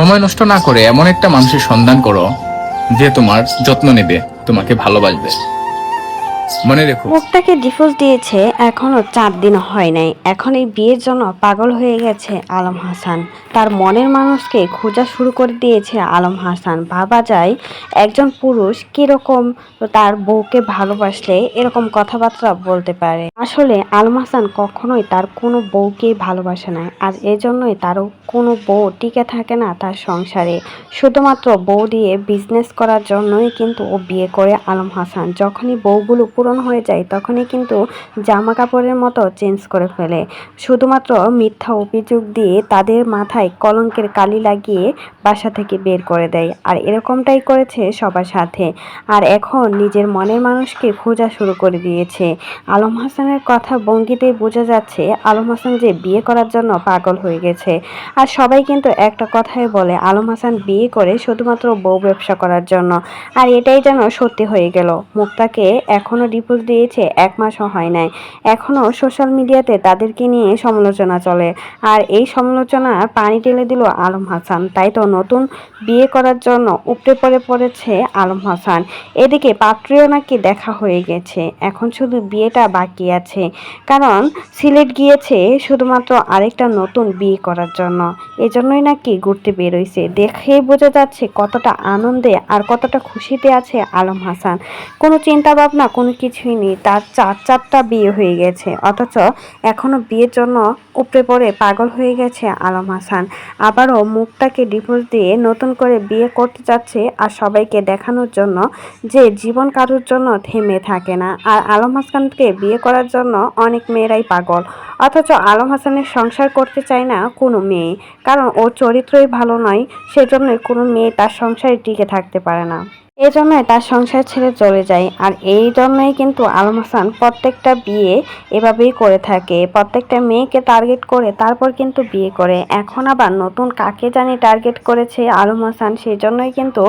সময় নষ্ট না করে এমন একটা মানুষের সন্ধান করো যে তোমার যত্ন নেবে, তোমাকে ভালোবাসবে। মনে রেখো, মুখটাকে ডিভোর্স দিয়েছে এখনো 4 দিন হয় নাই, এখন এই বিয়ের জন্য পাগল হয়ে গেছে আলম হাসান। তার মনের মানুষকে খোঁজা শুরু করে দিয়েছে আলম হাসান। ভাবা যায় একজন পুরুষ কিরকম তার বউকে ভালোবাসলে এরকম কথাবার্তা বলতে পারে। আসলে আলম হাসান কখনোই তার কোনো বউকেই ভালোবাসে না, আর এজন্যই তারও কোনো বউ টিকে থাকে না তার সংসারে। শুধুমাত্র বউ দিয়ে বিজনেস করার জন্যই কিন্তু ও বিয়ে করে আলম হাসান। যখনই বউগুলো পূরণ হয়ে যায় তখনই কিন্তু জামা কাপড়ের মতো চেঞ্জ করে ফেলে, শুধুমাত্র মিথ্যা অভিযোগ দিয়ে তাদের মাথায় কলঙ্কের কালি লাগিয়ে বাসা থেকে বের করে দেয়। আর এরকমটাই করেছে সবার সাথে। আর এখন নিজের মনের মানুষকে খোঁজা শুরু করে দিয়েছে। আলম হাসানের কথা ভঙ্গিতেই বোঝা যাচ্ছে আলম হাসান যে বিয়ে করার জন্য পাগল হয়ে গেছে। আর সবাই কিন্তু একটা কথাই বলে আলম হাসান বিয়ে করে শুধুমাত্র বউ ব্যবসা করার জন্য। আর এটাই যেন সত্যি হয়ে গেল। মুক্তাকে এখনো ডিভোর্স দিয়েছে 1 মাসও হয় নাই, এখনো সোশ্যাল মিডিয়াতে তাদেরকে নিয়ে সমালোচনা চলে। আর এই সমালোচনা পানি ঢেলে দিল আলম হাসান। তাই তো নতুন বিয়ে করার জন্য উপড়ে পড়েছে আলম হাসান। এদিকে পাত্রীও নাকি দেখা হয়ে গেছে, এখন শুধু বিয়েটা বাকি আছে। কারণ সিলেট গিয়েছে শুধুমাত্র আরেকটা নতুন বিয়ে করার জন্য, এজন্যই নাকি ঘুরতে বেরোইছে। দেখেই বোঝা যাচ্ছে কতটা আনন্দে আর কতটা খুশিতে আছে আলম হাসান। কোনো চিন্তা ভাবনা কোনো কিছুই নেই, তার 4টা বিয়ে হয়ে গেছে, অথচ এখনো বিয়ের জন্য উপড়ে পড়ে পাগল হয়ে গেছে আলম হাসান। আবারও মুখটাকে ডিভোর্স দিয়ে নতুন করে বিয়ে করতে যাচ্ছে, আর সবাইকে দেখানোর জন্য যে জীবন কারোর জন্য থেমে থাকে না। আর আলম হাসানকে বিয়ে করার জন্য অনেক মেয়েরাই পাগল, অথচ আলম হাসানের সংসার করতে চায় না কোনো মেয়ে। কারণ ওর চরিত্রই ভালো নয়, সেজন্যই কোনো মেয়ে তার সংসারে টিকে থাকতে পারে না, এজন্যই তার সংসার ছেড়ে চলে যায়। আর এই জন্যই কিন্তু আলম হাসান প্রত্যেকটা বিয়ে এভাবেই করে থাকে, প্রত্যেকটা মেয়েকে টার্গেট করে তারপর কিন্তু বিয়ে করে। এখন আবার নতুন কাকে জানি টার্গেট করেছে আলম হাসান, সেই জন্যই কিন্তু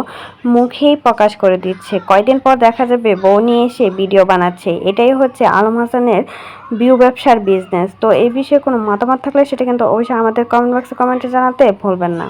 মুখেই প্রকাশ করে দিচ্ছে। কয়দিন পর দেখা যাবে বউ নিয়ে এসে ভিডিও বানাচ্ছে। এটাই হচ্ছে আলম হাসানের ভিউ ব্যবসার বিজনেস। তো এই বিষয়ে কোনো মতামত থাকলে সেটা কিন্তু অবশ্যই আমাদের কমেন্ট বক্সে কমেন্টে জানাতে ভুলবেন না।